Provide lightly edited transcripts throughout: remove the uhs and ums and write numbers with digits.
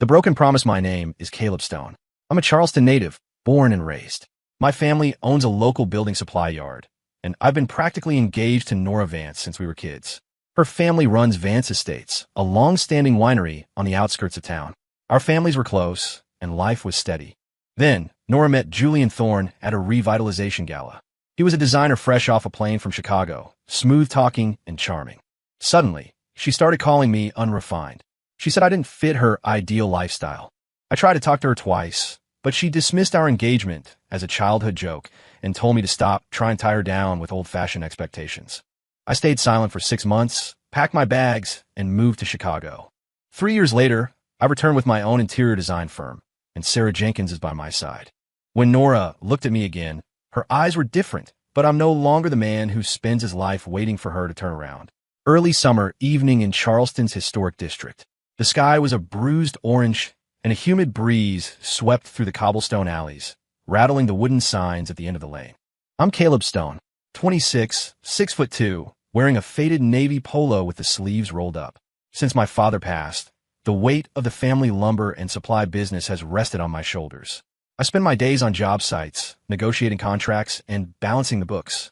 The broken promise. My name is Caleb Stone. I'm a Charleston native, born and raised. My family owns a local building supply yard, and I've been practically engaged to Nora Vance since we were kids. Her family runs Vance Estates, a long-standing winery on the outskirts of town. Our families were close, and life was steady. Then, Nora met Julian Thorne at a revitalization gala. He was a designer fresh off a plane from Chicago, smooth-talking and charming. Suddenly, she started calling me unrefined. She said I didn't fit her ideal lifestyle. I tried to talk to her twice, but she dismissed our engagement as a childhood joke and told me to stop trying to tie her down with old-fashioned expectations. I stayed silent for 6 months, packed my bags, and moved to Chicago. 3 years later, I returned with my own interior design firm, and Sarah Jenkins is by my side. When Nora looked at me again, her eyes were different, but I'm no longer the man who spends his life waiting for her to turn around. Early summer evening in Charleston's historic district. The sky was a bruised orange, and a humid breeze swept through the cobblestone alleys, rattling the wooden signs at the end of the lane. I'm Caleb Stone, 26, 6'2", wearing a faded navy polo with the sleeves rolled up. Since my father passed, the weight of the family lumber and supply business has rested on my shoulders. I spend my days on job sites, negotiating contracts, and balancing the books.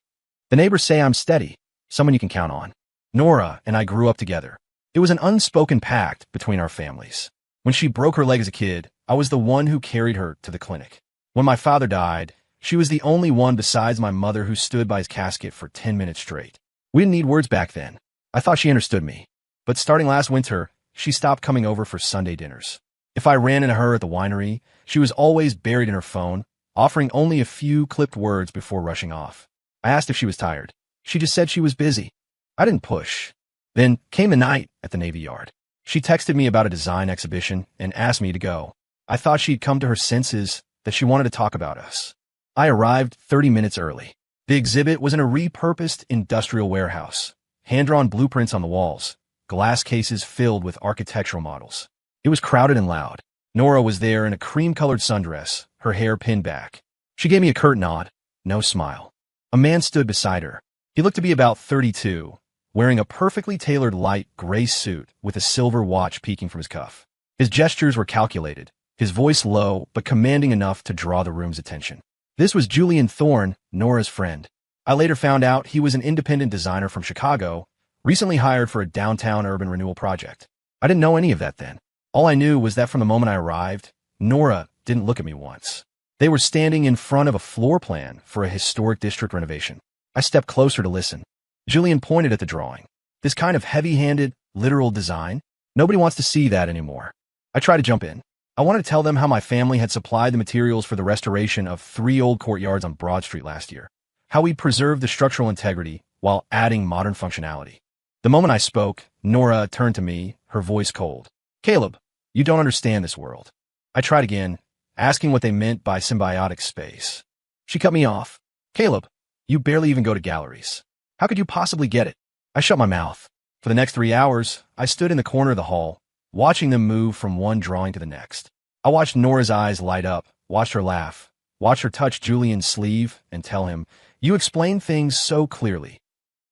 The neighbors say I'm steady, someone you can count on. Nora and I grew up together. It was an unspoken pact between our families. When she broke her leg as a kid, I was the one who carried her to the clinic. When my father died, she was the only one besides my mother who stood by his casket for 10 minutes straight. We didn't need words back then. I thought she understood me. But starting last winter, she stopped coming over for Sunday dinners. If I ran into her at the winery, she was always buried in her phone, offering only a few clipped words before rushing off. I asked if she was tired. She just said she was busy. I didn't push. Then came the night at the Navy Yard. She texted me about a design exhibition and asked me to go. I thought she'd come to her senses, that she wanted to talk about us. I arrived 30 minutes early. The exhibit was in a repurposed industrial warehouse. Hand-drawn blueprints on the walls, glass cases filled with architectural models. It was crowded and loud. Nora was there in a cream-colored sundress, her hair pinned back. She gave me a curt nod, no smile. A man stood beside her. He looked to be about 32, wearing a perfectly tailored light gray suit with a silver watch peeking from his cuff. His gestures were calculated, his voice low but commanding enough to draw the room's attention. This was Julian Thorne, Nora's friend. I later found out he was an independent designer from Chicago, recently hired for a downtown urban renewal project. I didn't know any of that then. All I knew was that from the moment I arrived, Nora didn't look at me once. They were standing in front of a floor plan for a historic district renovation. I stepped closer to listen. Julian pointed at the drawing. This kind of heavy-handed, literal design? Nobody wants to see that anymore. I tried to jump in. I wanted to tell them how my family had supplied the materials for the restoration of 3 old courtyards on Broad Street last year, how we preserved the structural integrity while adding modern functionality. The moment I spoke, Nora turned to me, her voice cold. Caleb, you don't understand this world. I tried again, asking what they meant by symbiotic space. She cut me off. Caleb, you barely even go to galleries. How could you possibly get it? I shut my mouth. For the next 3 hours, I stood in the corner of the hall, watching them move from one drawing to the next. I watched Nora's eyes light up, watched her laugh, watched her touch Julian's sleeve and tell him, "You explain things so clearly."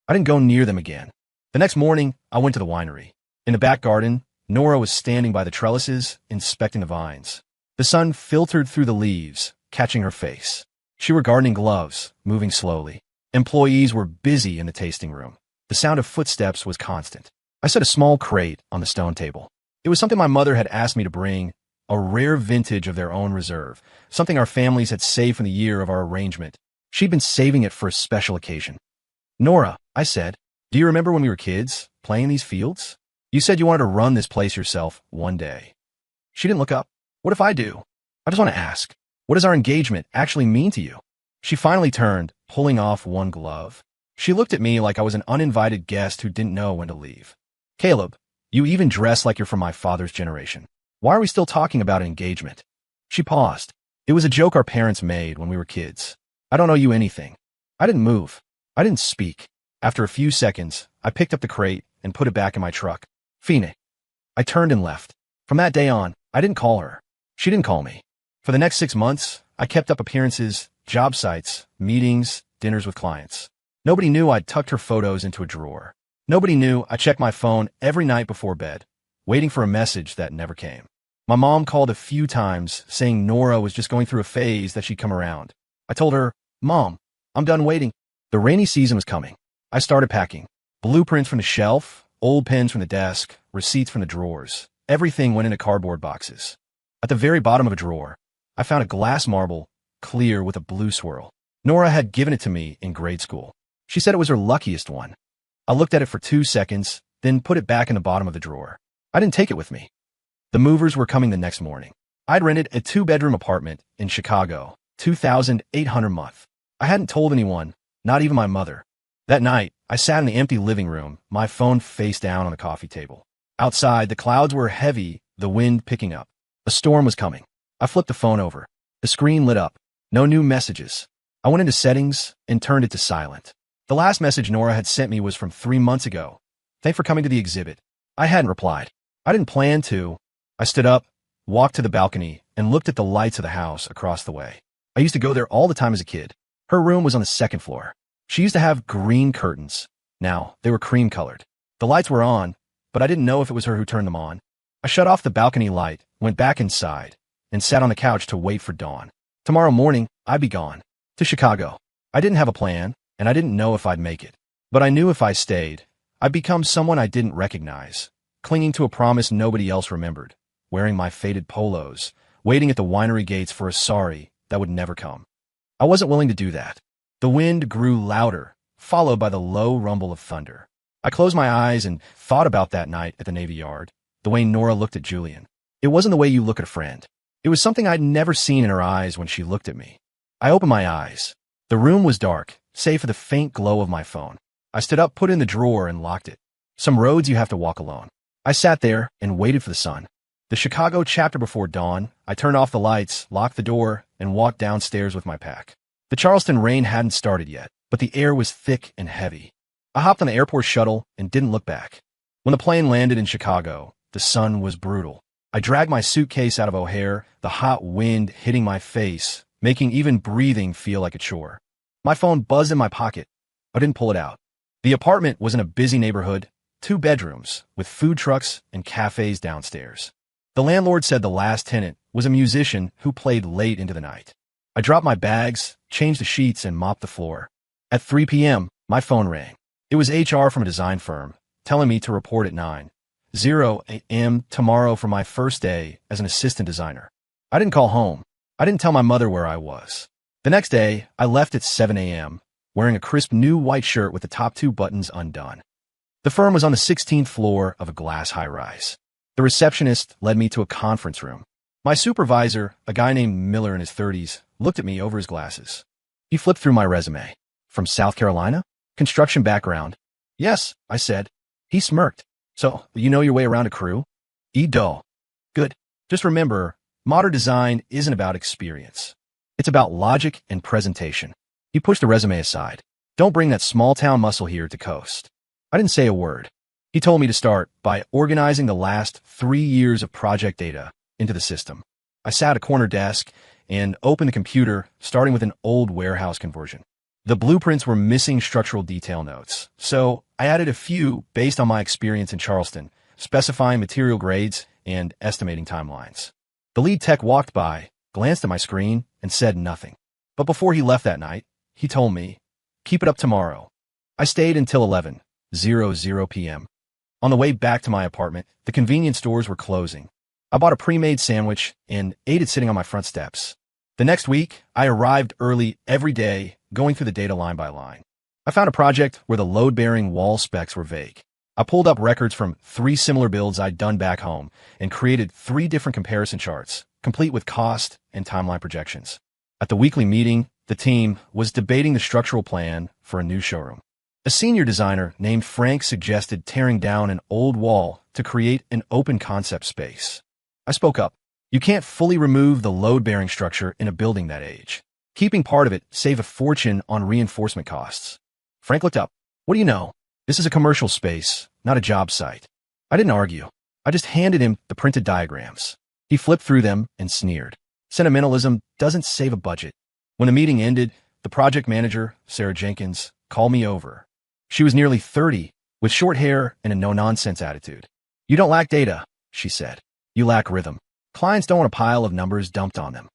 I didn't go near them again. The next morning, I went to the winery. In the back garden, Nora was standing by the trellises, inspecting the vines. The sun filtered through the leaves, catching her face. She wore gardening gloves, moving slowly. Employees were busy in the tasting room. The sound of footsteps was constant. I set a small crate on the stone table. It was something my mother had asked me to bring, a rare vintage of their own reserve, something our families had saved from the year of our arrangement. She'd been saving it for a special occasion. Nora, I said, do you remember when we were kids, playing in these fields? You said you wanted to run this place yourself one day. She didn't look up. What if I do? I just want to ask, what does our engagement actually mean to you? She finally turned, pulling off one glove. She looked at me like I was an uninvited guest who didn't know when to leave. Caleb, you even dress like you're from my father's generation. Why are we still talking about an engagement? She paused. It was a joke our parents made when we were kids. I don't owe you anything. I didn't move. I didn't speak. After a few seconds, I picked up the crate and put it back in my truck. Phoenix. I turned and left. From that day on, I didn't call her. She didn't call me. For the next 6 months, I kept up appearances, job sites, meetings, dinners with clients. Nobody knew I'd tucked her photos into a drawer. Nobody knew I checked my phone every night before bed, waiting for a message that never came. My mom called a few times, saying Nora was just going through a phase that she'd come around. I told her, "Mom, I'm done waiting." The rainy season was coming. I started packing. Blueprints from the shelf, old pens from the desk, receipts from the drawers. Everything went into cardboard boxes. At the very bottom of a drawer, I found a glass marble, clear with a blue swirl. Nora had given it to me in grade school. She said it was her luckiest one. I looked at it for 2 seconds, then put it back in the bottom of the drawer. I didn't take it with me. The movers were coming the next morning. I'd rented a 2-bedroom apartment in Chicago, $2,800 a month. I hadn't told anyone, not even my mother. That night, I sat in the empty living room, my phone face down on the coffee table. Outside, the clouds were heavy, the wind picking up. A storm was coming. I flipped the phone over. The screen lit up. No new messages. I went into settings and turned it to silent. The last message Nora had sent me was from 3 months ago. "Thanks for coming to the exhibit." I hadn't replied. I didn't plan to. I stood up, walked to the balcony, and looked at the lights of the house across the way. I used to go there all the time as a kid. Her room was on the 2nd floor. She used to have green curtains. Now, they were cream-colored. The lights were on, but I didn't know if it was her who turned them on. I shut off the balcony light, went back inside, and sat on the couch to wait for dawn. Tomorrow morning, I'd be gone. To Chicago. I didn't have a plan, and I didn't know if I'd make it. But I knew if I stayed, I'd become someone I didn't recognize, clinging to a promise nobody else remembered, wearing my faded polos, waiting at the winery gates for a sorry that would never come. I wasn't willing to do that. The wind grew louder, followed by the low rumble of thunder. I closed my eyes and thought about that night at the Navy Yard, the way Nora looked at Julian. It wasn't the way you look at a friend. It was something I'd never seen in her eyes when she looked at me. I opened my eyes. The room was dark, save for the faint glow of my phone. I stood up, put it in the drawer, and locked it. Some roads you have to walk alone. I sat there and waited for the sun. The Chicago chapter before dawn, I turned off the lights, locked the door, and walked downstairs with my pack. The Charleston rain hadn't started yet, but the air was thick and heavy. I hopped on the airport shuttle and didn't look back. When the plane landed in Chicago, the sun was brutal. I dragged my suitcase out of O'Hare, the hot wind hitting my face, making even breathing feel like a chore. My phone buzzed in my pocket, but didn't pull it out. The apartment was in a busy neighborhood, 2 bedrooms, with food trucks and cafes downstairs. The landlord said the last tenant was a musician who played late into the night. I dropped my bags, changed the sheets, and mopped the floor. At 3 p.m., my phone rang. It was HR from a design firm, telling me to report at 9:00 a.m. tomorrow for my first day as an assistant designer. I didn't call home. I didn't tell my mother where I was. The next day, I left at 7 a.m., wearing a crisp new white shirt with the top 2 buttons undone. The firm was on the 16th floor of a glass high-rise. The receptionist led me to a conference room. My supervisor, a guy named Miller in his 30s, looked at me over his glasses. He flipped through my resume. "From South Carolina? Construction background?" "Yes," I said. He smirked. "So, you know your way around a crew?" "Do." "Good. Just remember, modern design isn't about experience. It's about logic and presentation." He pushed the resume aside. "Don't bring that small-town muscle here to coast." I didn't say a word. He told me to start by organizing the last 3 years of project data into the system. I sat at a corner desk and opened the computer, starting with an old warehouse conversion. The blueprints were missing structural detail notes, so I added a few based on my experience in Charleston, specifying material grades and estimating timelines. The lead tech walked by, glanced at my screen, and said nothing. But before he left that night, he told me, "Keep it up tomorrow." I stayed until 11:00 p.m. On the way back to my apartment, the convenience stores were closing. I bought a pre-made sandwich and ate it sitting on my front steps. The next week, I arrived early every day, going through the data line by line. I found a project where the load-bearing wall specs were vague. I pulled up records from 3 similar builds I'd done back home and created 3 different comparison charts, complete with cost and timeline projections. At the weekly meeting, the team was debating the structural plan for a new showroom. A senior designer named Frank suggested tearing down an old wall to create an open concept space. I spoke up. "You can't fully remove the load-bearing structure in a building that age. Keeping part of it saved a fortune on reinforcement costs." Frank looked up. "What do you know? This is a commercial space, not a job site." I didn't argue. I just handed him the printed diagrams. He flipped through them and sneered. "Sentimentalism doesn't save a budget." When the meeting ended, the project manager, Sarah Jenkins, called me over. She was nearly 30, with short hair and a no-nonsense attitude. "You don't lack data," she said. "You lack rhythm." Clients don't want a pile of numbers dumped on them.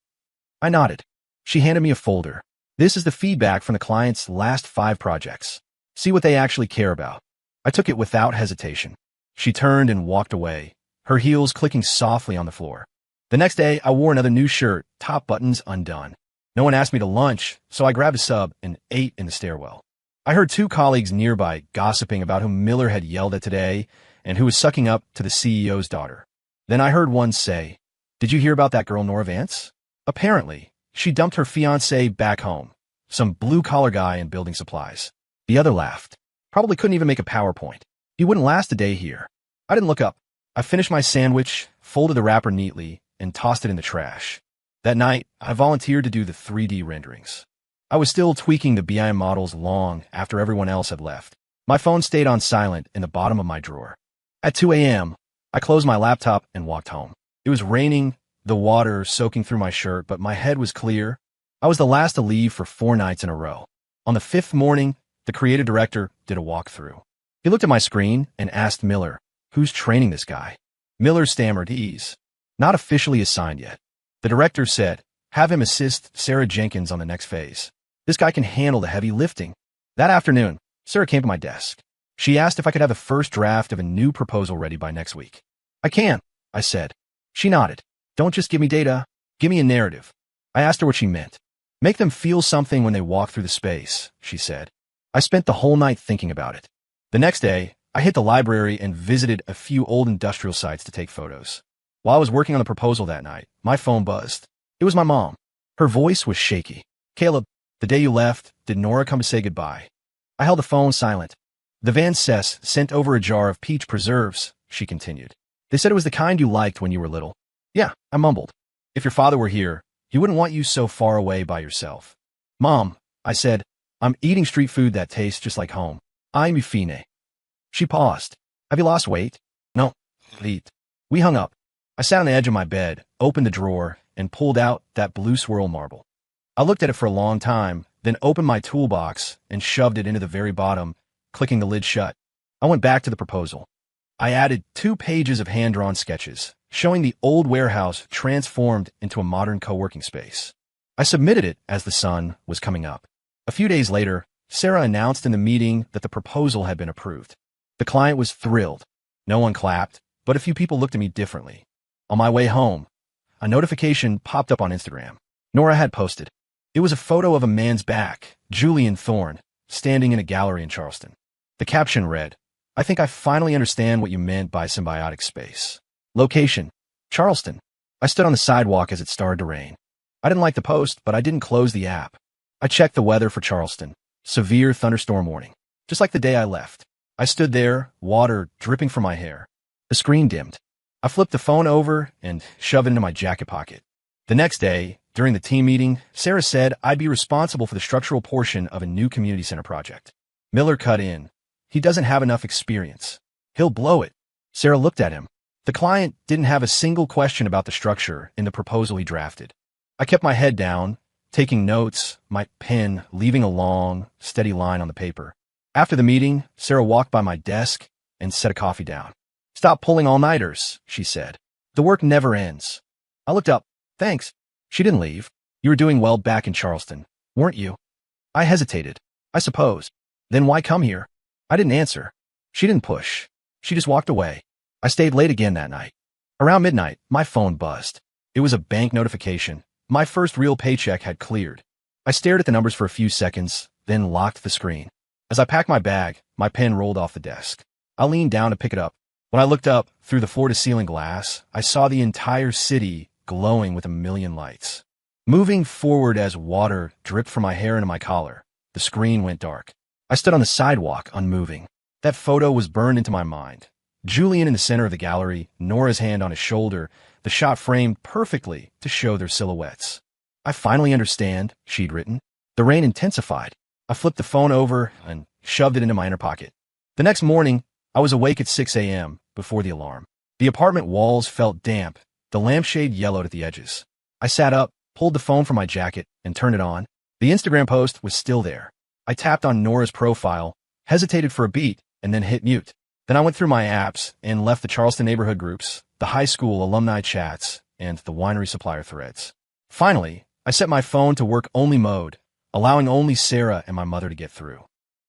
I nodded. She handed me a folder. This is the feedback from the client's last 5 projects. See what they actually care about. I took it without hesitation. She turned and walked away, her heels clicking softly on the floor. The next day, I wore another new shirt, top buttons undone. No one asked me to lunch, so I grabbed a sub and ate in the stairwell. I heard 2 colleagues nearby gossiping about who Miller had yelled at today and who was sucking up to the CEO's daughter. Then I heard one say, "Did you hear about that girl Nora Vance? Apparently, she dumped her fiancé back home, some blue-collar guy in building supplies." The other laughed. Probably couldn't even make a PowerPoint. He wouldn't last a day here. I didn't look up. I finished my sandwich, folded the wrapper neatly, and tossed it in the trash. That night, I volunteered to do the 3D renderings. I was still tweaking the BIM models long after everyone else had left. My phone stayed on silent in the bottom of my drawer. At 2 a.m., I closed my laptop and walked home. It was raining, the water soaking through my shirt, but my head was clear. I was the last to leave for 4 nights in a row. On the 5th morning, the creative director did a walkthrough. He looked at my screen and asked Miller, "Who's training this guy?" Miller stammered, "He's not officially assigned yet." The director said, "Have him assist Sarah Jenkins on the next phase. This guy can handle the heavy lifting." That afternoon, Sarah came to my desk. She asked if I could have the first draft of a new proposal ready by next week. "I can," I said. She nodded. "Don't just give me data, give me a narrative." I asked her what she meant. "Make them feel something when they walk through the space," she said. I spent the whole night thinking about it. The next day, I hit the library and visited a few old industrial sites to take photos. While I was working on the proposal that night, my phone buzzed. It was my mom. Her voice was shaky. "Caleb, the day you left, did Nora come to say goodbye?" I held the phone silent. "The Van Cess sent over a jar of peach preserves," she continued. "They said it was the kind you liked when you were little." "Yeah," I mumbled. "If your father were here, he wouldn't want you so far away by yourself." "Mom," I said, "I'm eating street food that tastes just like home. I'm fine." She paused. "Have you lost weight?" "No, eat." We hung up. I sat on the edge of my bed, opened the drawer, and pulled out that blue swirl marble. I looked at it for a long time, then opened my toolbox and shoved it into the very bottom, clicking the lid shut. I went back to the proposal. I added 2 pages of hand-drawn sketches, showing the old warehouse transformed into a modern co-working space. I submitted it as the sun was coming up. A few days later, Sarah announced in the meeting that the proposal had been approved. The client was thrilled. No one clapped, but a few people looked at me differently. On my way home, a notification popped up on Instagram. Nora had posted. It was a photo of a man's back, Julian Thorne, standing in a gallery in Charleston. The caption read, "I think I finally understand what you meant by symbiotic space." Location, Charleston. I stood on the sidewalk as it started to rain. I didn't like the post, but I didn't close the app. I checked the weather for Charleston. Severe thunderstorm warning. Just like the day I left. I stood there, water dripping from my hair. The screen dimmed. I flipped the phone over and shoved it into my jacket pocket. The next day, during the team meeting, Sarah said I'd be responsible for the structural portion of a new community center project. Miller cut in. "He doesn't have enough experience. He'll blow it." Sarah looked at him. The client didn't have a single question about the structure in the proposal he drafted. I kept my head down, taking notes, my pen leaving a long, steady line on the paper. After the meeting, Sarah walked by my desk and set a coffee down. "Stop pulling all-nighters," she said. "The work never ends." I looked up. "Thanks." She didn't leave. "You were doing well back in Charleston, weren't you?" I hesitated. "I suppose." "Then why come here?" I didn't answer. She didn't push. She just walked away. I stayed late again that night. Around midnight, my phone buzzed. It was a bank notification. My first real paycheck had cleared. I stared at the numbers for a few seconds, then locked the screen. As I packed my bag, my pen rolled off the desk. I leaned down to pick it up. When I looked up through the floor-to-ceiling glass, I saw the entire city glowing with a million lights. Moving forward as water dripped from my hair into my collar, the screen went dark. I stood on the sidewalk, unmoving. That photo was burned into my mind. Julian in the center of the gallery, Nora's hand on his shoulder, the shot framed perfectly to show their silhouettes. "I finally understand," she'd written. The rain intensified. I flipped the phone over and shoved it into my inner pocket. The next morning, I was awake at 6 a.m. before the alarm. The apartment walls felt damp, the lampshade yellowed at the edges. I sat up, pulled the phone from my jacket, and turned it on. The Instagram post was still there. I tapped on Nora's profile, hesitated for a beat, and then hit mute. Then I went through my apps and left the Charleston neighborhood groups, the high school alumni chats, and the winery supplier threads. Finally, I set my phone to work-only mode, allowing only Sarah and my mother to get through.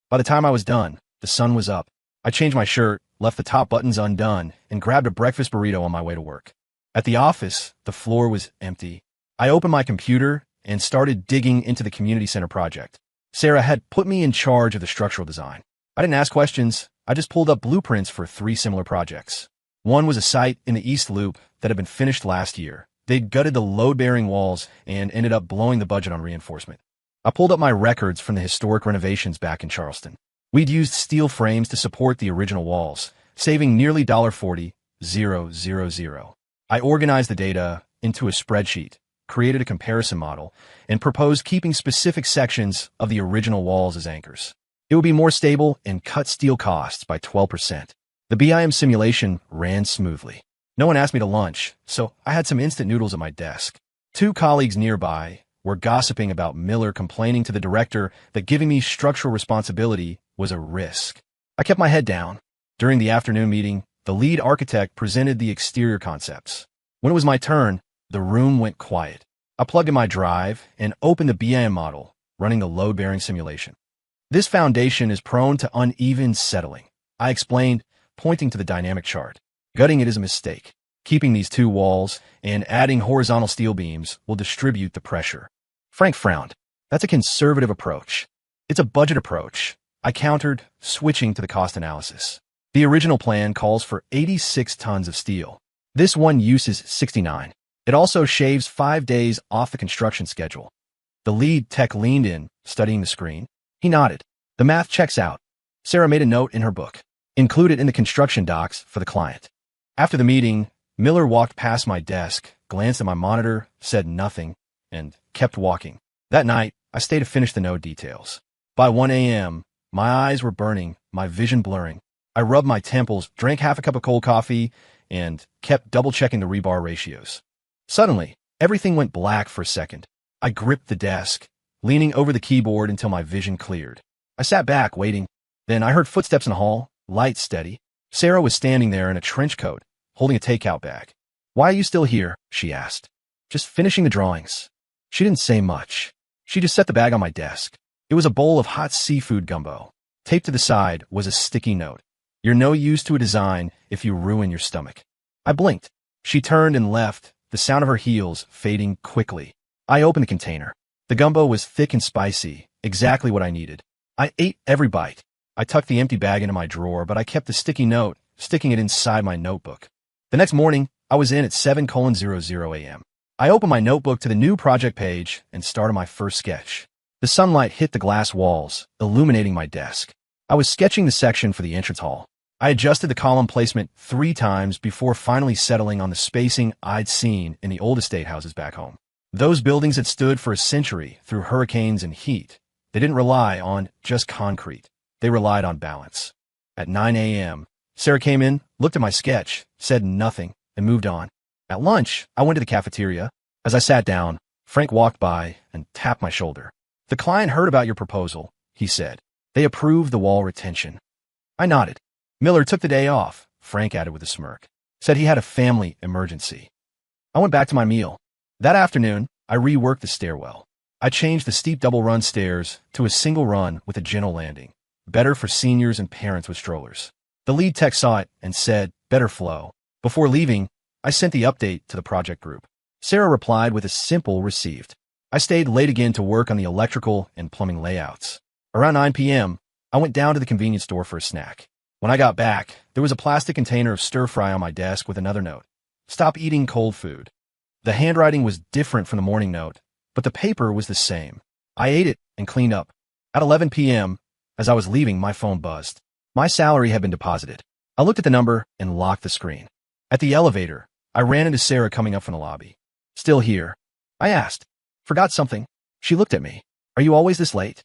By the time I was done, the sun was up. I changed my shirt, left the top buttons undone, and grabbed a breakfast burrito on my way to work. At the office, the floor was empty. I opened my computer and started digging into the community center project. Sarah had put me in charge of the structural design. I didn't ask questions. I just pulled up blueprints for 3 similar projects. One was a site in the East Loop that had been finished last year. They'd gutted the load-bearing walls and ended up blowing the budget on reinforcement. I pulled up my records from the historic renovations back in Charleston. We'd used steel frames to support the original walls, saving nearly $40,000. I organized the data into a spreadsheet, created a comparison model, and proposed keeping specific sections of the original walls as anchors. It would be more stable and cut steel costs by 12%. The BIM simulation ran smoothly. No one asked me to lunch, so I had some instant noodles at my desk. 2 colleagues nearby were gossiping about Miller, complaining to the director that giving me structural responsibility was a risk. I kept my head down. During the afternoon meeting, the lead architect presented the exterior concepts. When it was my turn, the room went quiet. I plugged in my drive and opened the BIM model, running the load-bearing simulation. This foundation is prone to uneven settling, I explained, pointing to the dynamic chart. Gutting it is a mistake. Keeping these 2 walls and adding horizontal steel beams will distribute the pressure. Frank frowned. That's a conservative approach. It's a budget approach, I countered, switching to the cost analysis. The original plan calls for 86 tons of steel. This one uses 69. It also shaves 5 days off the construction schedule. The lead tech leaned in, studying the screen. He nodded. The math checks out. Sarah made a note in her book. Include it in the construction docs for the client. After the meeting, Miller walked past my desk, glanced at my monitor, said nothing, and kept walking. That night, I stayed to finish the node details. By 1 a.m., my eyes were burning, my vision blurring. I rubbed my temples, drank half a cup of cold coffee, and kept double-checking the rebar ratios. Suddenly, everything went black for a second. I gripped the desk, leaning over the keyboard until my vision cleared. I sat back, waiting. Then I heard footsteps in the hall, light steady. Sarah was standing there in a trench coat, holding a takeout bag. "Why are you still here?" she asked. "Just finishing the drawings." She didn't say much. She just set the bag on my desk. It was a bowl of hot seafood gumbo. Taped to the side was a sticky note. "You're no use to a design if you ruin your stomach." I blinked. She turned and left, the sound of her heels fading quickly. I opened the container. The gumbo was thick and spicy, exactly what I needed. I ate every bite. I tucked the empty bag into my drawer, but I kept the sticky note, sticking it inside my notebook. The next morning, I was in at 7:00 a.m. I opened my notebook to the new project page and started my first sketch. The sunlight hit the glass walls, illuminating my desk. I was sketching the section for the entrance hall. I adjusted the column placement 3 times before finally settling on the spacing I'd seen in the old estate houses back home. Those buildings had stood for a century through hurricanes and heat. They didn't rely on just concrete. They relied on balance. At 9 a.m., Sarah came in, looked at my sketch, said nothing, and moved on. At lunch, I went to the cafeteria. As I sat down, Frank walked by and tapped my shoulder. "The client heard about your proposal," he said. "They approved the wall retention." I nodded. "Miller took the day off," Frank added with a smirk. "Said he had a family emergency." I went back to my meal. That afternoon, I reworked the stairwell. I changed the steep double-run stairs to a single run with a gentle landing. Better for seniors and parents with strollers. The lead tech saw it and said, "Better flow." Before leaving, I sent the update to the project group. Sarah replied with a simple "received." I stayed late again to work on the electrical and plumbing layouts. Around 9 p.m., I went down to the convenience store for a snack. When I got back, there was a plastic container of stir-fry on my desk with another note: "Stop eating cold food." The handwriting was different from the morning note, but the paper was the same. I ate it and cleaned up. At 11 p.m., as I was leaving, my phone buzzed. My salary had been deposited. I looked at the number and locked the screen. At the elevator, I ran into Sarah coming up from the lobby. "Still here?" I asked. "Forgot something?" She looked at me. "Are you always this late?"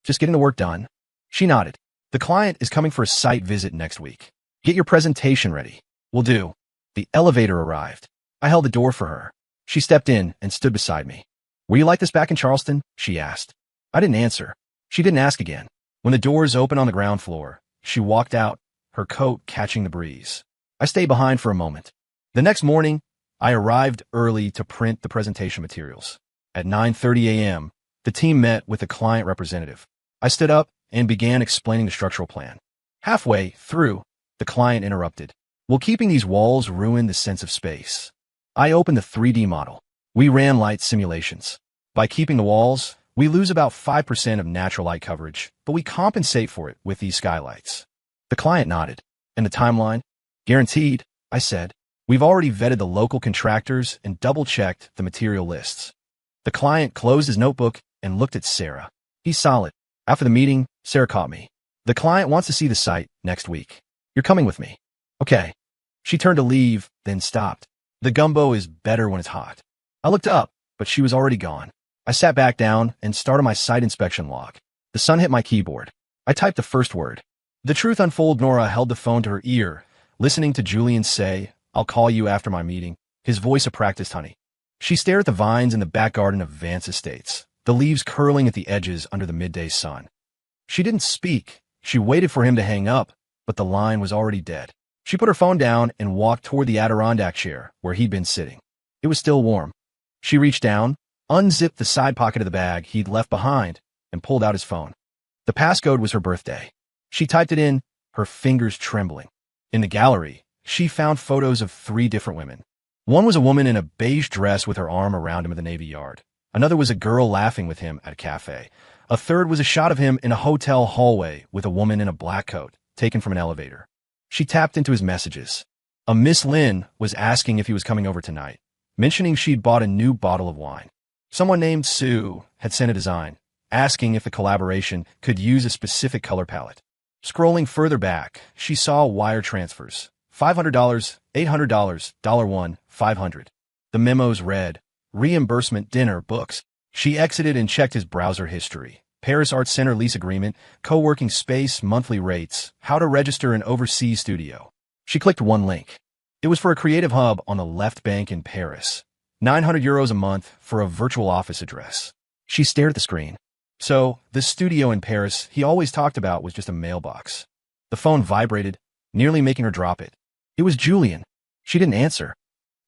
"Just getting the work done." She nodded. "The client is coming for a site visit next week. Get your presentation ready." "Will do." The elevator arrived. I held the door for her. She stepped in and stood beside me. "Were you like this back in Charleston?" she asked. I didn't answer. She didn't ask again. When the doors opened on the ground floor, she walked out, her coat catching the breeze. I stayed behind for a moment. The next morning, I arrived early to print the presentation materials. At 9:30 a.m., the team met with the client representative. I stood up and began explaining the structural plan. Halfway through, the client interrupted. Will keeping these walls ruin the sense of space? I opened the 3D model. We ran light simulations. By keeping the walls, we lose about 5% of natural light coverage, but we compensate for it with these skylights. The client nodded. And the timeline? Guaranteed, I said. We've already vetted the local contractors and double-checked the material lists. The client closed his notebook and looked at Sarah. He's solid. After the meeting, Sarah caught me. The client wants to see the site next week. You're coming with me. Okay. She turned to leave, then stopped. The gumbo is better when it's hot. I looked up, but she was already gone. I sat back down and started my site inspection log. The sun hit my keyboard. I typed the first word. The truth unfolded. Nora held the phone to her ear, listening to Julian say, I'll call you after my meeting, his voice a practiced honey. She stared at the vines in the back garden of Vance Estates, the leaves curling at the edges under the midday sun. She didn't speak. She waited for him to hang up, but the line was already dead. She put her phone down and walked toward the Adirondack chair where he'd been sitting. It was still warm. She reached down, unzipped the side pocket of the bag he'd left behind, and pulled out his phone. The passcode was her birthday. She typed it in, her fingers trembling. In the gallery, she found photos of 3 different women. One was a woman in a beige dress with her arm around him at the Navy Yard. Another was a girl laughing with him at a cafe. A third was a shot of him in a hotel hallway with a woman in a black coat, taken from an elevator. She tapped into his messages. A Miss Lynn was asking if he was coming over tonight, mentioning she'd bought a new bottle of wine. Someone named Sue had sent a design, asking if the collaboration could use a specific color palette. Scrolling further back, she saw wire transfers. $500, $800, $1, $500. The memos read, reimbursement, dinner, books. She exited and checked his browser history. Paris Art Center lease agreement, co-working space, monthly rates, how to register an overseas studio. She clicked one link. It was for a creative hub on the left bank in Paris. €900 a month for a virtual office address. She stared at the screen. So, the studio in Paris he always talked about was just a mailbox. The phone vibrated, nearly making her drop it. It was Julian. She didn't answer.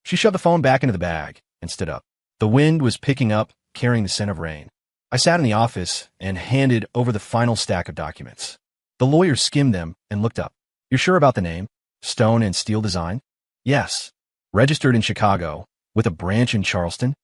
She shoved the phone back into the bag and stood up. The wind was picking up, carrying the scent of rain. I sat in the office and handed over the final stack of documents. The lawyer skimmed them and looked up. You're sure about the name? Stone and Steel Design? Yes. Registered in Chicago, with a branch in Charleston?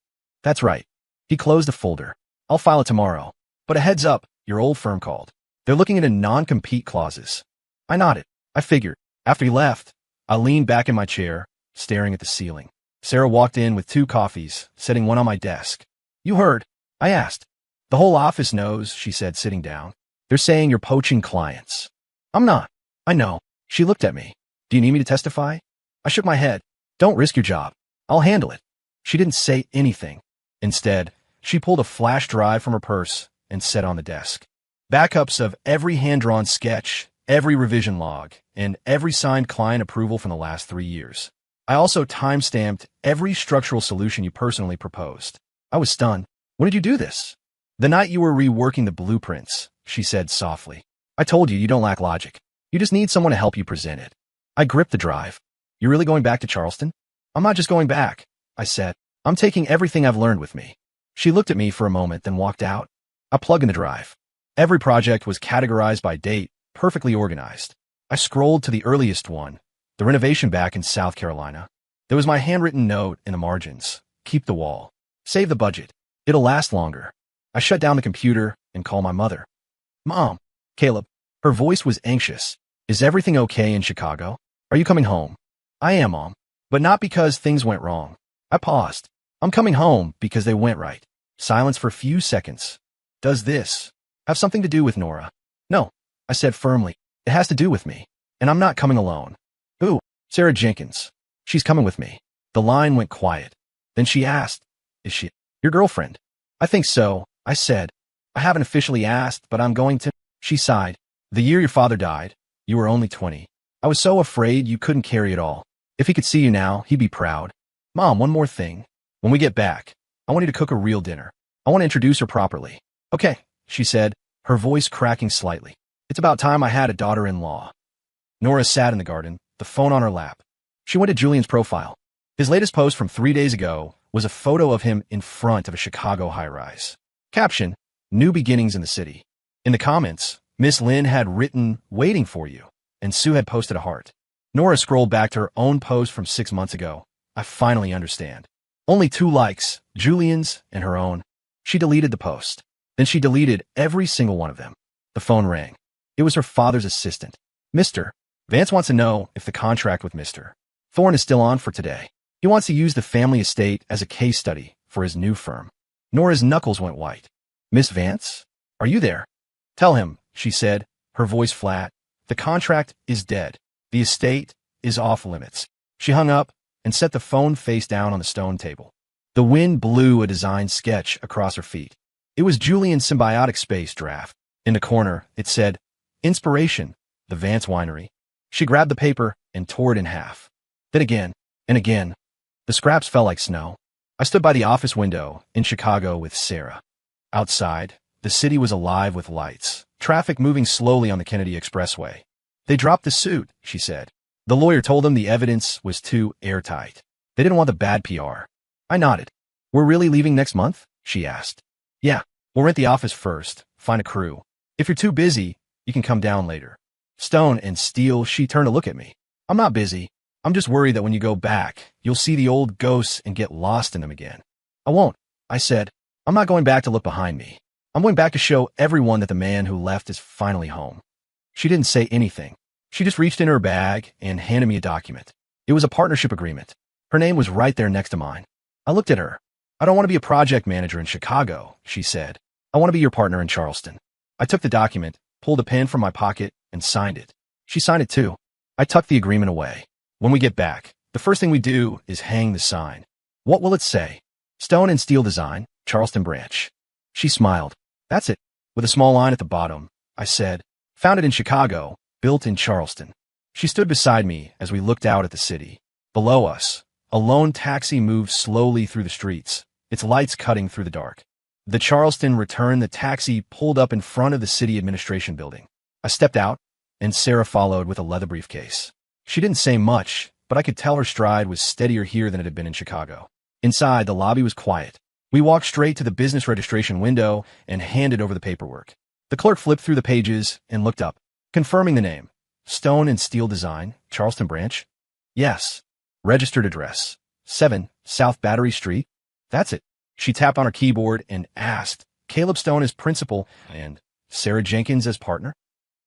That's right. He closed the folder. I'll file it tomorrow. But a heads up, your old firm called. They're looking into non-compete clauses. I nodded. I figured. After he left, I leaned back in my chair, staring at the ceiling. Sarah walked in with 2 coffees, setting one on my desk. You heard? I asked. The whole office knows, she said, sitting down. They're saying you're poaching clients. I'm not. I know. She looked at me. Do you need me to testify? I shook my head. Don't risk your job. I'll handle it. She didn't say anything. Instead, she pulled a flash drive from her purse and set on the desk. Backups of every hand-drawn sketch, every revision log, and every signed client approval from the last 3 years. I also time-stamped every structural solution you personally proposed. I was stunned. When did you do this? The night you were reworking the blueprints, she said softly. I told you don't lack logic. You just need someone to help you present it. I gripped the drive. You're really going back to Charleston? I'm not just going back, I said. I'm taking everything I've learned with me. She looked at me for a moment, then walked out. I plugged in the drive. Every project was categorized by date, perfectly organized. I scrolled to the earliest one, the renovation back in South Carolina. There was my handwritten note in the margins. Keep the wall. Save the budget. It'll last longer. I shut down the computer and called my mother. Mom. Caleb. Her voice was anxious. Is everything okay in Chicago? Are you coming home? I am, Mom. But not because things went wrong. I paused. I'm coming home because they went right. Silence for a few seconds. Does this have something to do with Nora? No, I said firmly. It has to do with me. And I'm not coming alone. Ooh, Sarah Jenkins. She's coming with me. The line went quiet. Then she asked, is she your girlfriend? I think so, I said. I haven't officially asked, but I'm going to. She sighed. The year your father died, you were only 20. I was so afraid you couldn't carry it all. If he could see you now, he'd be proud. Mom, one more thing. When we get back, I want you to cook a real dinner. I want to introduce her properly. Okay, she said, her voice cracking slightly. It's about time I had a daughter-in-law. Nora sat in the garden, the phone on her lap. She went to Julian's profile. His latest post from 3 days ago was a photo of him in front of a Chicago high-rise. Caption, "New beginnings in the city." In the comments, Miss Lynn had written, "Waiting for you," and Sue had posted a heart. Nora scrolled back to her own post from 6 months ago. "I finally understand." Only 2 likes, Julian's and her own. She deleted the post. Then she deleted every single one of them. The phone rang. It was her father's assistant. "Mr. Vance wants to know if the contract with Mr. Thorne is still on for today. He wants to use the family estate as a case study for his new firm." Nora's knuckles went white. "Miss Vance? Are you there?" "Tell him," she said, her voice flat. "The contract is dead. The estate is off limits." She hung up and set the phone face down on the stone table. The wind blew a design sketch across her feet. It was Julian's symbiotic space draft. In the corner, it said, "Inspiration, the Vance Winery." She grabbed the paper and tore it in half. Then again, and again. The scraps fell like snow. I stood by the office window in Chicago with Sarah. Outside, the city was alive with lights, traffic moving slowly on the Kennedy Expressway. "They dropped the suit," she said. "The lawyer told them the evidence was too airtight. They didn't want the bad PR." I nodded. "We're really leaving next month?" she asked. "Yeah, we'll rent the office first, find a crew. If you're too busy, you can come down later." Stone and steel, she turned to look at me. "I'm not busy. I'm just worried that when you go back, you'll see the old ghosts and get lost in them again." "I won't," I said. "I'm not going back to look behind me. I'm going back to show everyone that the man who left is finally home." She didn't say anything. She just reached in her bag and handed me a document. It was a partnership agreement. Her name was right there next to mine. I looked at her. "I don't want to be a project manager in Chicago," she said. "I want to be your partner in Charleston." I took the document, pulled a pen from my pocket, and signed it. She signed it too. I tucked the agreement away. "When we get back, the first thing we do is hang the sign." "What will it say?" "Stone and Steel Design, Charleston Branch." She smiled. "That's it," with a small line at the bottom. I said, "Founded in Chicago, built in Charleston." She stood beside me as we looked out at the city. Below us, a lone taxi moved slowly through the streets, its lights cutting through the dark. The Charleston returned. The taxi pulled up in front of the city administration building. I stepped out, and Sarah followed with a leather briefcase. She didn't say much, but I could tell her stride was steadier here than it had been in Chicago. Inside, the lobby was quiet. We walked straight to the business registration window and handed over the paperwork. The clerk flipped through the pages and looked up, confirming the name. "Stone and Steel Design, Charleston Branch?" "Yes." "Registered address, 7 South Battery Street?" "That's it." She tapped on her keyboard and asked, "Caleb Stone as principal and Sarah Jenkins as partner?"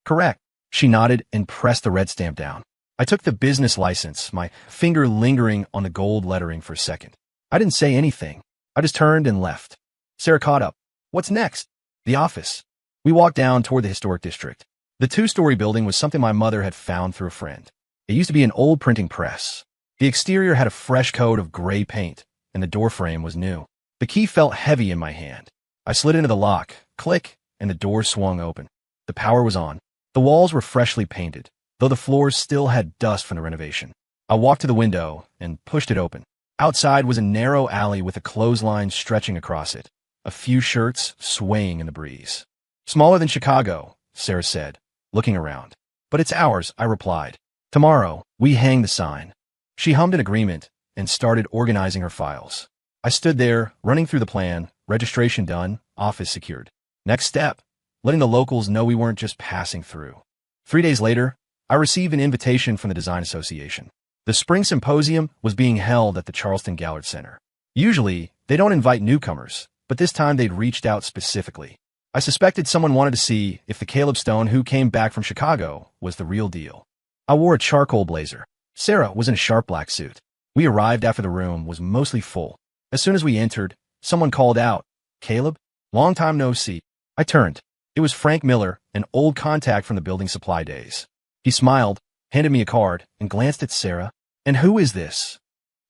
"Correct." She nodded and pressed the red stamp down. I took the business license, my finger lingering on the gold lettering for a second. I didn't say anything. I just turned and left. Sarah caught up. "What's next?" "The office." We walked down toward the historic district. The 2-story building was something my mother had found through a friend. It used to be an old printing press. The exterior had a fresh coat of gray paint, and the doorframe was new. The key felt heavy in my hand. I slid into the lock, click, and the door swung open. The power was on. The walls were freshly painted, though the floors still had dust from the renovation. I walked to the window and pushed it open. Outside was a narrow alley with a clothesline stretching across it, a few shirts swaying in the breeze. "Smaller than Chicago," Sarah said, looking around. "But it's ours," I replied. "Tomorrow, we hang the sign." She hummed an agreement and started organizing her files. I stood there, running through the plan, registration done, office secured. Next step, letting the locals know we weren't just passing through. 3 days later, I received an invitation from the Design Association. The spring symposium was being held at the Charleston Gallard Center. Usually, they don't invite newcomers, but this time they'd reached out specifically. I suspected someone wanted to see if the Caleb Stone who came back from Chicago was the real deal. I wore a charcoal blazer. Sarah was in a sharp black suit. We arrived after the room was mostly full. As soon as we entered, someone called out, "Caleb, long time no see." I turned. It was Frank Miller, an old contact from the building supply days. He smiled, handed me a card, and glanced at Sarah. "And who is this?"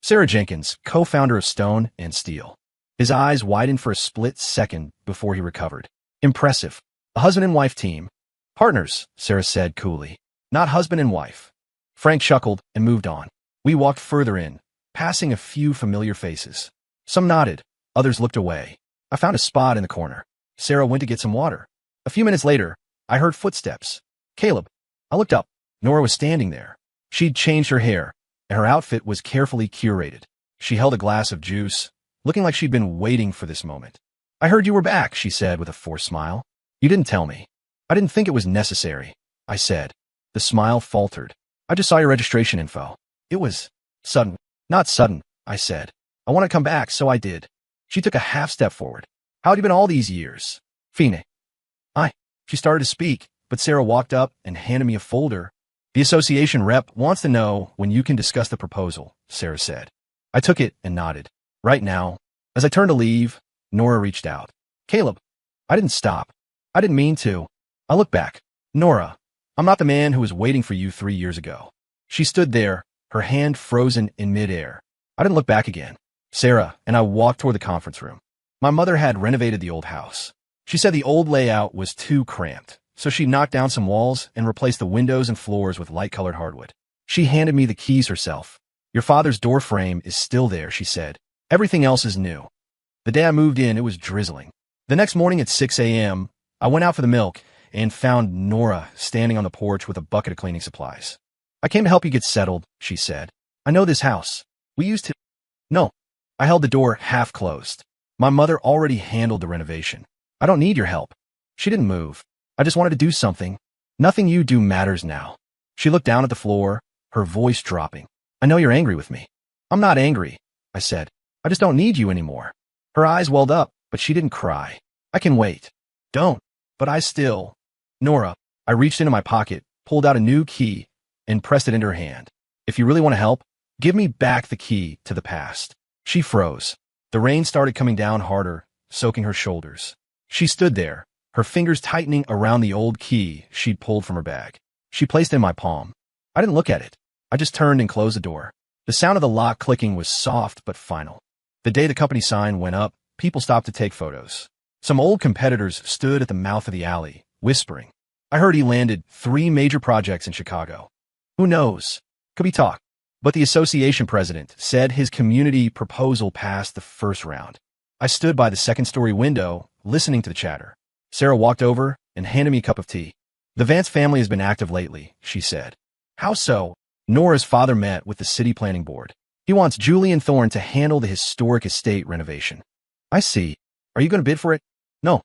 "Sarah Jenkins, co-founder of Stone and Steel." His eyes widened for a split second before he recovered. "Impressive. A husband and wife team." "Partners," Sarah said coolly. "Not husband and wife." Frank chuckled and moved on. We walked further in, passing a few familiar faces. Some nodded, others looked away. I found a spot in the corner. Sarah went to get some water. A few minutes later, I heard footsteps. "Caleb." I looked up. Nora was standing there. She'd changed her hair, and her outfit was carefully curated. She held a glass of juice, looking like she'd been waiting for this moment. I heard you were back, she said with a forced smile. You didn't tell me. I didn't think it was necessary, I said. The smile faltered. I just saw your registration info. It was sudden. Not sudden, I said. I want to come back, so I did. She took a half step forward. How'd you been all these years? Fiancée. She started to speak, but Sarah walked up and handed me a folder. The association rep wants to know when you can discuss the proposal, Sarah said. I took it and nodded. Right now. As I turned to leave, Nora reached out. Caleb. I didn't stop. I didn't mean to. I looked back. Nora, I'm not the man who was waiting for you 3 years ago. She stood there, her hand frozen in midair. I didn't look back again. Sarah and I walked toward the conference room. My mother had renovated the old house. She said the old layout was too cramped, so she knocked down some walls and replaced the windows and floors with light-colored hardwood. She handed me the keys herself. Your father's door frame is still there, she said. Everything else is new. The day I moved in, it was drizzling. The next morning at 6 a.m., I went out for the milk and found Nora standing on the porch with a bucket of cleaning supplies. I came to help you get settled, she said. I know this house. We used to... No. I held the door half closed. My mother already handled the renovation. I don't need your help. She didn't move. I just wanted to do something. Nothing you do matters now. She looked down at the floor, her voice dropping. I know you're angry with me. I'm not angry, I said. I just don't need you anymore. Her eyes welled up, but she didn't cry. I can wait. Don't. But I still... Nora, I reached into my pocket, pulled out a new key, and pressed it into her hand. If you really want to help, give me back the key to the past. She froze. The rain started coming down harder, soaking her shoulders. She stood there, her fingers tightening around the old key she'd pulled from her bag. She placed it in my palm. I didn't look at it. I just turned and closed the door. The sound of the lock clicking was soft but final. The day the company sign went up, people stopped to take photos. Some old competitors stood at the mouth of the alley, whispering. I heard he landed 3 major projects in Chicago. Who knows? Could be talk. But the association president said his community proposal passed the first round. I stood by the second-story window, listening to the chatter. Sarah walked over and handed me a cup of tea. The Vance family has been active lately, she said. How so? Nora's father met with the city planning board. He wants Julian Thorne to handle the historic estate renovation. I see. Are you going to bid for it? No.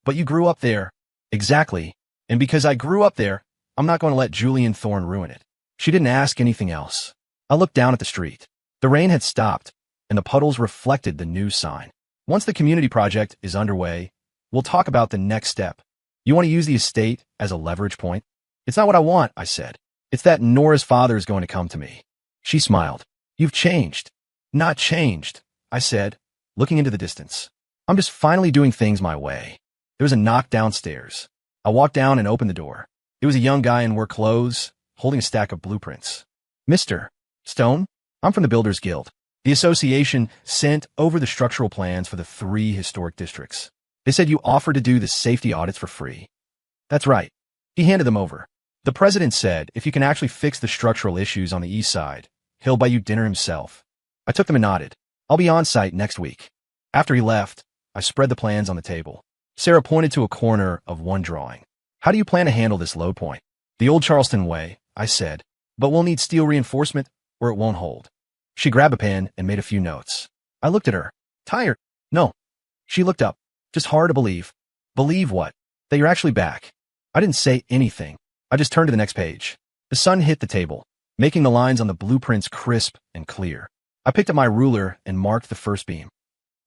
But you grew up there. Exactly. And because I grew up there, I'm not going to let Julian Thorne ruin it. She didn't ask anything else. I looked down at the street. The rain had stopped, and the puddles reflected the new sign. Once the community project is underway, we'll talk about the next step. You want to use the estate as a leverage point? It's not what I want, I said. It's that Nora's father is going to come to me. She smiled. You've changed. Not changed, I said, looking into the distance. I'm just finally doing things my way. There was a knock downstairs. I walked down and opened the door. It was a young guy in work clothes, holding a stack of blueprints. Mr. Stone, I'm from the Builders Guild. The association sent over the structural plans for the 3 historic districts. They said you offered to do the safety audits for free. That's right. He handed them over. The president said if you can actually fix the structural issues on the east side, he'll buy you dinner himself. I took them and nodded. I'll be on site next week. After he left, I spread the plans on the table. Sarah pointed to a corner of one drawing. How do you plan to handle this load point? The old Charleston way, I said, but we'll need steel reinforcement or it won't hold. She grabbed a pen and made a few notes. I looked at her. Tired? No. She looked up. Just hard to believe. Believe what? That you're actually back. I didn't say anything. I just turned to the next page. The sun hit the table, making the lines on the blueprints crisp and clear. I picked up my ruler and marked the first beam.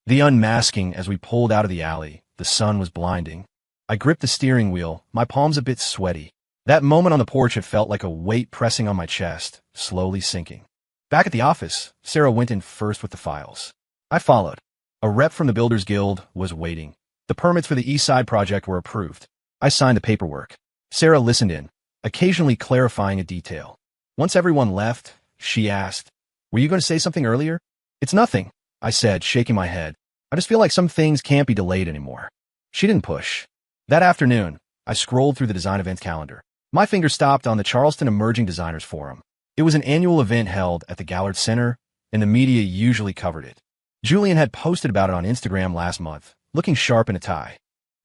The unmasking as we pulled out of the alley. The sun was blinding. I gripped the steering wheel, my palms a bit sweaty. That moment on the porch, it felt like a weight pressing on my chest, slowly sinking. Back at the office, Sarah went in first with the files. I followed. A rep from the Builders Guild was waiting. The permits for the East Side project were approved. I signed the paperwork. Sarah listened in, occasionally clarifying a detail. Once everyone left, she asked, "Were you going to say something earlier?" "It's nothing," I said, shaking my head. "I just feel like some things can't be delayed anymore." She didn't push. That afternoon, I scrolled through the design events calendar. My finger stopped on the Charleston Emerging Designers Forum. It was an annual event held at the Gallard Center, and the media usually covered it. Julian had posted about it on Instagram last month, looking sharp in a tie.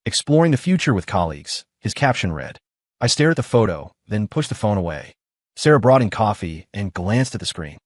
Exploring the future with colleagues, his caption read. I stared at the photo, then pushed the phone away. Sarah brought in coffee and glanced at the screen.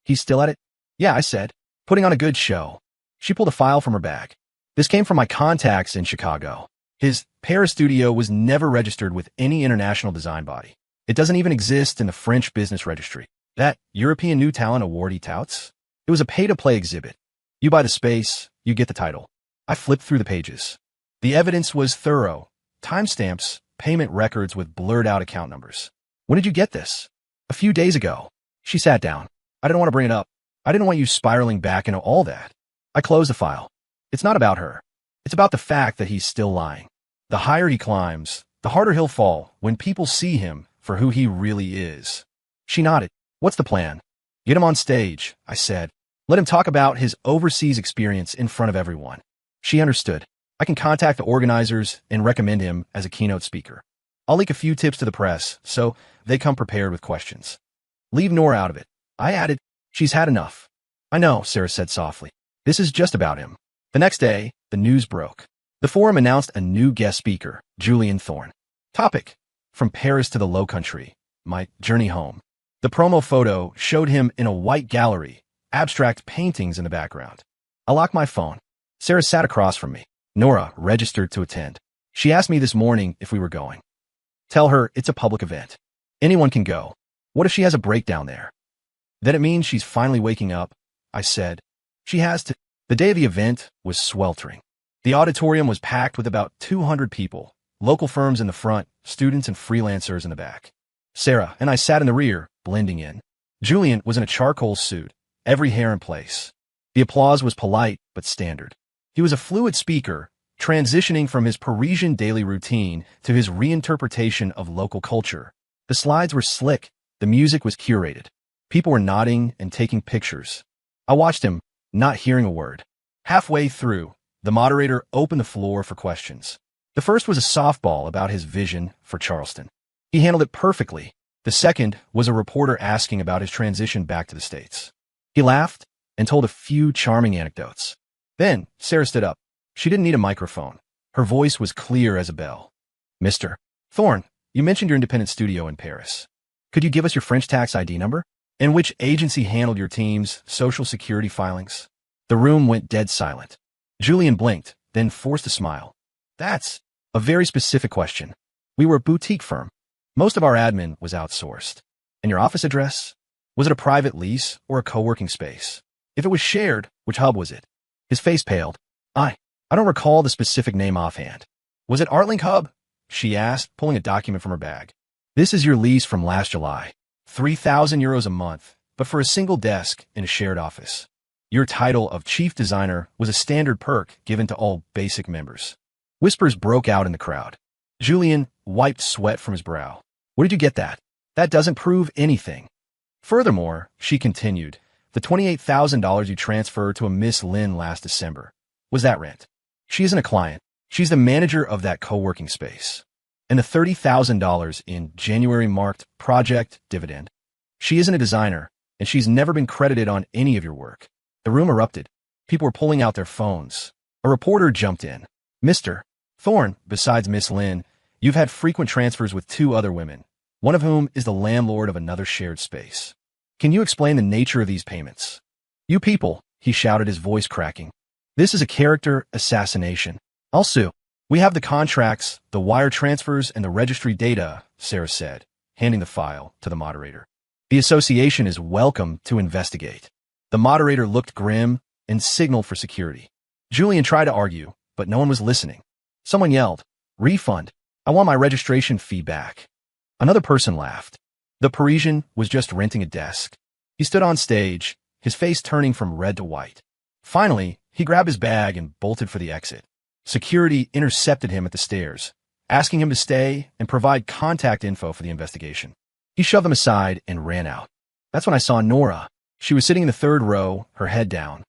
"He's still at it?" "Yeah," I said. putting on a good show. She pulled a file from her bag. This came from my contacts in Chicago. His Paris studio was never registered with any international design body. It doesn't even exist in the French business registry. That European New Talent Award he touts? It was a pay-to-play exhibit. You buy the space, you get the title. I flipped through the pages. The evidence was thorough. Timestamps, payment records with blurred-out account numbers. When did you get this? A few days ago. She sat down. I didn't want to bring it up. I didn't want you spiraling back into all that. I closed the file. It's not about her. It's about the fact that he's still lying. The higher he climbs, the harder he'll fall when people see him for who he really is. She nodded. What's the plan? Get him on stage, I said. Let him talk about his overseas experience in front of everyone. She understood. I can contact the organizers and recommend him as a keynote speaker. I'll leak a few tips to the press so they come prepared with questions. Leave Nora out of it. I added, she's had enough. I know, Sarah said softly. This is just about him. The next day, the news broke. The forum announced a new guest speaker, Julian Thorne. Topic: From Paris to the Low Country, my journey home. The promo photo showed him in a white gallery, abstract paintings in the background. I locked my phone. Sarah sat across from me. Nora registered to attend. She asked me this morning if we were going. Tell her it's a public event. Anyone can go. What if she has a breakdown there? Then it means she's finally waking up, I said. She has to. The day of the event was sweltering. The auditorium was packed with about 200 people, local firms in the front, students and freelancers in the back. Sarah and I sat in the rear, blending in. Julian was in a charcoal suit, every hair in place. The applause was polite but standard. He was a fluid speaker, transitioning from his Parisian daily routine to his reinterpretation of local culture. The slides were slick, the music was curated. People were nodding and taking pictures. I watched him, not hearing a word. Halfway through, the moderator opened the floor for questions. The first was a softball about his vision for Charleston. He handled it perfectly. The second was a reporter asking about his transition back to the States. He laughed and told a few charming anecdotes. Then, Sarah stood up. She didn't need a microphone. Her voice was clear as a bell. Mr. Thorne, you mentioned your independent studio in Paris. Could you give us your French tax ID number? And which agency handled your team's social security filings? The room went dead silent. Julian blinked, then forced a smile. That's a very specific question. We were a boutique firm. Most of our admin was outsourced. And your office address? Was it a private lease or a co-working space? If it was shared, which hub was it? His face paled. I don't recall the specific name offhand. Was it Artlink Hub? She asked, pulling a document from her bag. This is your lease from last July. 3,000 euros a month, but for a single desk in a shared office. Your title of chief designer was a standard perk given to all basic members. Whispers broke out in the crowd. Julian wiped sweat from his brow. Where did you get that? That doesn't prove anything. Furthermore, she continued, the $28,000 you transferred to a Miss Lynn last December. Was that rent? She isn't a client. She's the manager of that co-working space. And the $30,000 in January marked project dividend. She isn't a designer, and she's never been credited on any of your work. The room erupted. People were pulling out their phones. A reporter jumped in. Mr. Thorne, besides Miss Lynn, you've had frequent transfers with 2 other women, one of whom is the landlord of another shared space. Can you explain the nature of these payments? You people, he shouted, his voice cracking. This is a character assassination. I'll sue. We have the contracts, the wire transfers, and the registry data, Sarah said, handing the file to the moderator. The association is welcome to investigate. The moderator looked grim and signaled for security. Julian tried to argue, but no one was listening. Someone yelled, refund. I want my registration fee back. Another person laughed. The Parisian was just renting a desk. He stood on stage, his face turning from red to white. Finally, he grabbed his bag and bolted for the exit. Security intercepted him at the stairs, asking him to stay and provide contact info for the investigation. He shoved them aside and ran out. That's when I saw Nora. She was sitting in the 3rd row, her head down.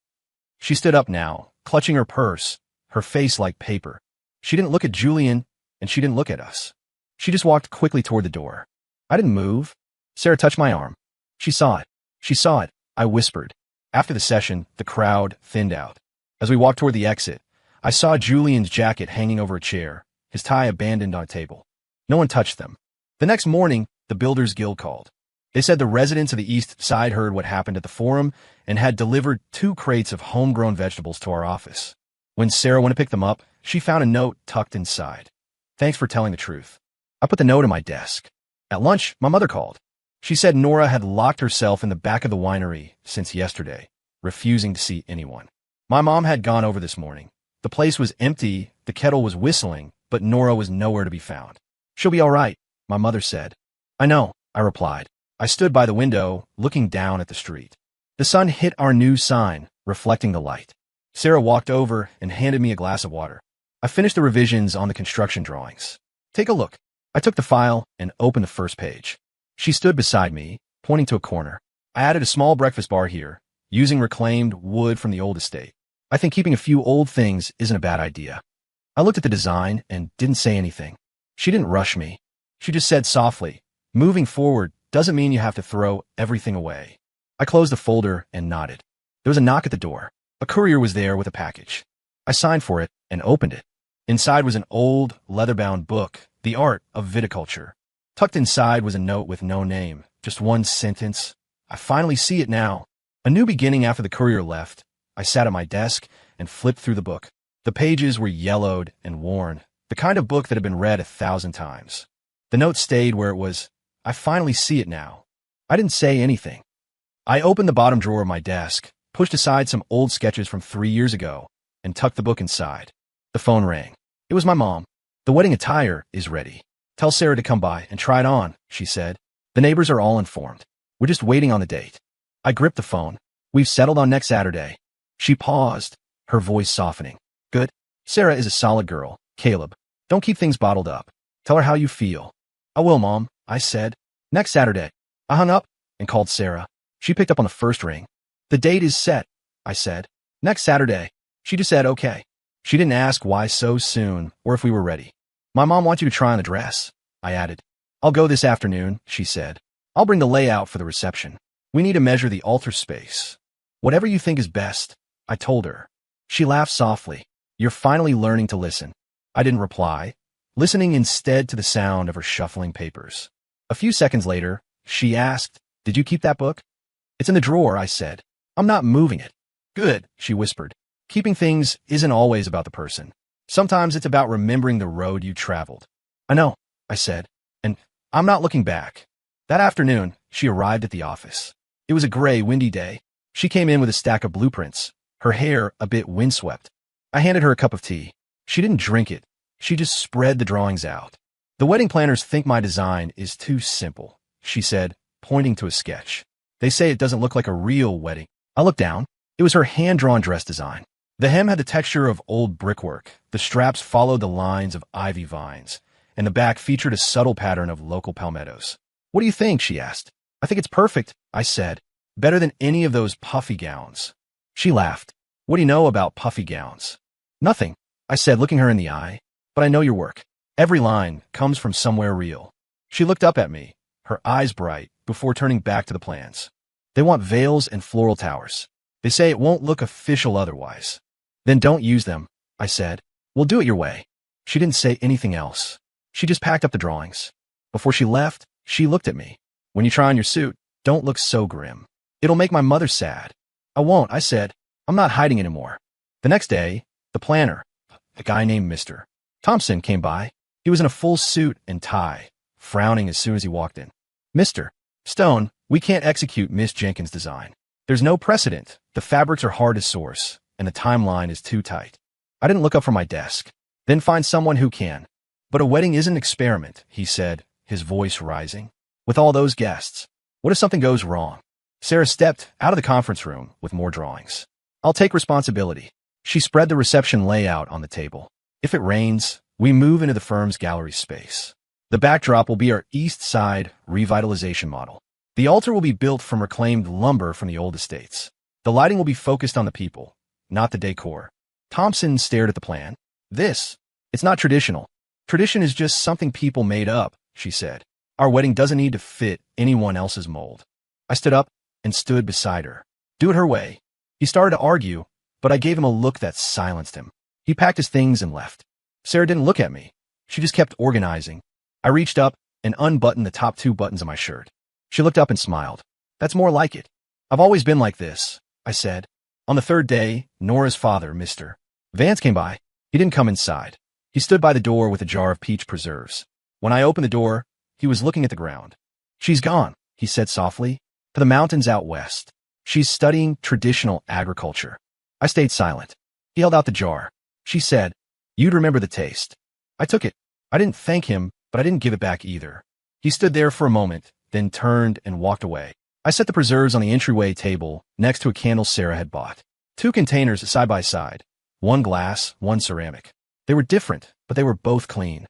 She stood up now, clutching her purse, her face like paper. She didn't look at Julian, and she didn't look at us. She just walked quickly toward the door. I didn't move. Sarah touched my arm. She saw it. She saw it, I whispered. After the session, the crowd thinned out. As we walked toward the exit, I saw Julian's jacket hanging over a chair, his tie abandoned on a table. No one touched them. The next morning, the Builders Guild called. They said the residents of the East Side heard what happened at the forum and had delivered 2 crates of homegrown vegetables to our office. When Sarah went to pick them up, she found a note tucked inside. Thanks for telling the truth. I put the note on my desk. At lunch, my mother called. She said Nora had locked herself in the back of the winery since yesterday, refusing to see anyone. My mom had gone over this morning. The place was empty, the kettle was whistling, but Nora was nowhere to be found. She'll be all right, my mother said. I know, I replied. I stood by the window, looking down at the street. The sun hit our new sign, reflecting the light. Sarah walked over and handed me a glass of water. I finished the revisions on the construction drawings. Take a look. I took the file and opened the first page. She stood beside me, pointing to a corner. I added a small breakfast bar here, using reclaimed wood from the old estate. I think keeping a few old things isn't a bad idea. I looked at the design and didn't say anything. She didn't rush me. She just said softly, moving forward doesn't mean you have to throw everything away. I closed the folder and nodded. There was a knock at the door. A courier was there with a package. I signed for it and opened it. Inside was an old, leather-bound book, The Art of Viticulture. Tucked inside was a note with no name, just one sentence. I finally see it now. A new beginning after the courier left. I sat at my desk and flipped through the book. The pages were yellowed and worn, the kind of book that had been read 1,000 times. The note stayed where it was. I finally see it now. I didn't say anything. I opened the bottom drawer of my desk, pushed aside some old sketches from 3 years ago, and tucked the book inside. The phone rang. It was my mom. The wedding attire is ready. Tell Sarah to come by and try it on, she said. The neighbors are all informed. We're just waiting on the date. I gripped the phone. We've settled on next Saturday. She paused, her voice softening. Good. Sarah is a solid girl. Caleb, don't keep things bottled up. Tell her how you feel. I will, Mom, I said. Next Saturday. I hung up and called Sarah. She picked up on the first ring. The date is set, I said. Next Saturday. She just said okay. She didn't ask why so soon or if we were ready. My mom wants you to try on the dress, I added. I'll go this afternoon, she said. I'll bring the layout for the reception. We need to measure the altar space. Whatever you think is best, I told her. She laughed softly. You're finally learning to listen. I didn't reply, listening instead to the sound of her shuffling papers. A few seconds later, she asked, Did you keep that book? It's in the drawer, I said. I'm not moving it. Good, she whispered. Keeping things isn't always about the person. Sometimes it's about remembering the road you traveled. I know, I said, and I'm not looking back. That afternoon, she arrived at the office. It was a gray, windy day. She came in with a stack of blueprints, her hair a bit windswept. I handed her a cup of tea. She didn't drink it. She just spread the drawings out. The wedding planners think my design is too simple, she said, pointing to a sketch. They say it doesn't look like a real wedding. I looked down. It was her hand-drawn dress design. The hem had the texture of old brickwork. The straps followed the lines of ivy vines, and the back featured a subtle pattern of local palmettos. What do you think? She asked. I think it's perfect, I said. Better than any of those puffy gowns. She laughed. What do you know about puffy gowns? Nothing, I said, looking her in the eye. But I know your work. Every line comes from somewhere real. She looked up at me, her eyes bright, before turning back to the plans. They want veils and floral towers. They say it won't look official otherwise. Then don't use them, I said. We'll do it your way. She didn't say anything else. She just packed up the drawings. Before she left, she looked at me. When you try on your suit, don't look so grim. It'll make my mother sad. I won't, I said. I'm not hiding anymore. The next day, the planner, a guy named Mr. Thompson, came by. He was in a full suit and tie, frowning as soon as he walked in. Mr. Stone, we can't execute Miss Jenkins' design. There's no precedent. The fabrics are hard to source, and the timeline is too tight. I didn't look up from my desk. Then find someone who can. But a wedding is an experiment, he said, his voice rising. With all those guests, what if something goes wrong? Sarah stepped out of the conference room with more drawings. I'll take responsibility. She spread the reception layout on the table. If it rains, we move into the firm's gallery space. The backdrop will be our East Side revitalization model. The altar will be built from reclaimed lumber from the old estates. The lighting will be focused on the people, not the decor. Thompson stared at the plan. It's not traditional. Tradition is just something people made up, she said. Our wedding doesn't need to fit anyone else's mold. I stood up and stood beside her. Do it her way. He started to argue, but I gave him a look that silenced him. He packed his things and left. Sarah didn't look at me. She just kept organizing. I reached up and unbuttoned the top 2 buttons of my shirt. She looked up and smiled. That's more like it. I've always been like this, I said. On the third day, Nora's father, Mr. Vance, came by. He didn't come inside. He stood by the door with a jar of peach preserves. When I opened the door, he was looking at the ground. She's gone, he said softly, to the mountains out west. She's studying traditional agriculture. I stayed silent. He held out the jar. She said, you'd remember the taste. I took it. I didn't thank him, but I didn't give it back either. He stood there for a moment, then turned and walked away. I set the preserves on the entryway table next to a candle Sarah had bought. 2 containers side by side, 1 glass, 1 ceramic. They were different, but they were both clean.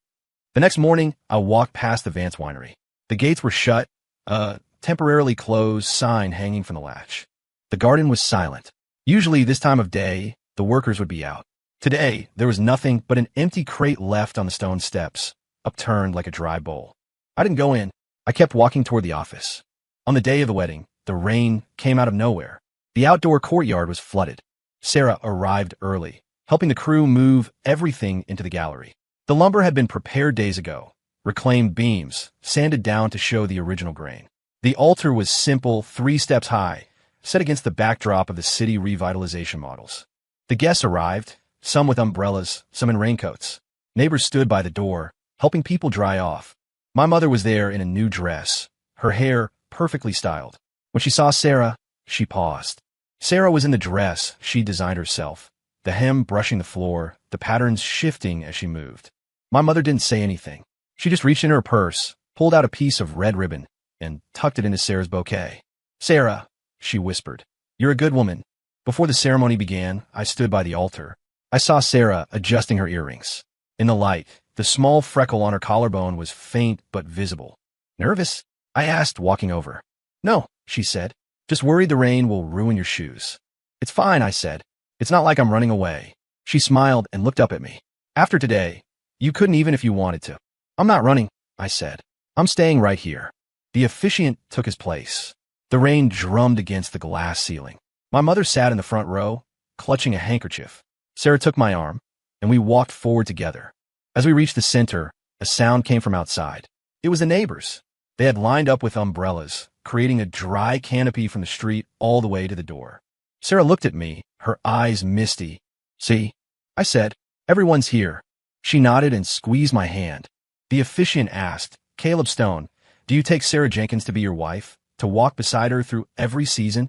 The next morning, I walked past the Vance winery. The gates were shut, a temporarily closed sign hanging from the latch. The garden was silent. Usually this time of day, the workers would be out. Today, there was nothing but an empty crate left on the stone steps, upturned like a dry bowl. I didn't go in. I kept walking toward the office. On the day of the wedding, the rain came out of nowhere. The outdoor courtyard was flooded. Sarah arrived early, helping the crew move everything into the gallery. The lumber had been prepared days ago, reclaimed beams, sanded down to show the original grain. The altar was simple, 3 steps high, set against the backdrop of the city revitalization models. The guests arrived, some with umbrellas, some in raincoats. Neighbors stood by the door, helping people dry off. My mother was there in a new dress, her hair perfectly styled. When she saw Sarah, she paused. Sarah was in the dress she designed herself, the hem brushing the floor, the patterns shifting as she moved. My mother didn't say anything. She just reached in her purse, pulled out a piece of red ribbon, and tucked it into Sarah's bouquet. Sarah, she whispered, you're a good woman. Before the ceremony began, I stood by the altar. I saw Sarah adjusting her earrings. In the light, the small freckle on her collarbone was faint but visible. Nervous? I asked, walking over. No, she said. Just worried the rain will ruin your shoes. It's fine, I said. It's not like I'm running away. She smiled and looked up at me. After today, you couldn't even if you wanted to. I'm not running, I said. I'm staying right here. The officiant took his place. The rain drummed against the glass ceiling. My mother sat in the front row, clutching a handkerchief. Sarah took my arm, and we walked forward together. As we reached the center, a sound came from outside. It was the neighbors. They had lined up with umbrellas, creating a dry canopy from the street all the way to the door. Sarah looked at me, her eyes misty. See? I said, everyone's here. She nodded and squeezed my hand. The officiant asked, Caleb Stone, do you take Sarah Jenkins to be your wife, to walk beside her through every season?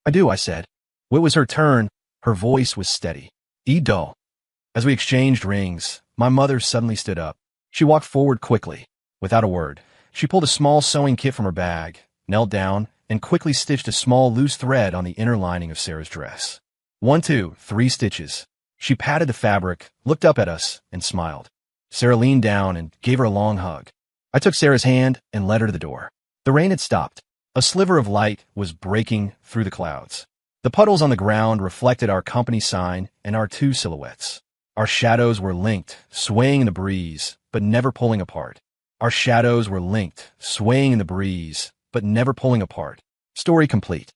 I do, I said. When it was her turn, her voice was steady. Edo. As we exchanged rings, my mother suddenly stood up. She walked forward quickly. Without a word, she pulled a small sewing kit from her bag, knelt down, and quickly stitched a small loose thread on the inner lining of Sarah's dress. 1, 2, 3 stitches. She patted the fabric, looked up at us, and smiled. Sarah leaned down and gave her a long hug. I took Sarah's hand and led her to the door. The rain had stopped. A sliver of light was breaking through the clouds. The puddles on the ground reflected our company sign and our 2 silhouettes. Our shadows were linked, swaying in the breeze, but never pulling apart. Our shadows were linked, swaying in the breeze, but never pulling apart. Story complete.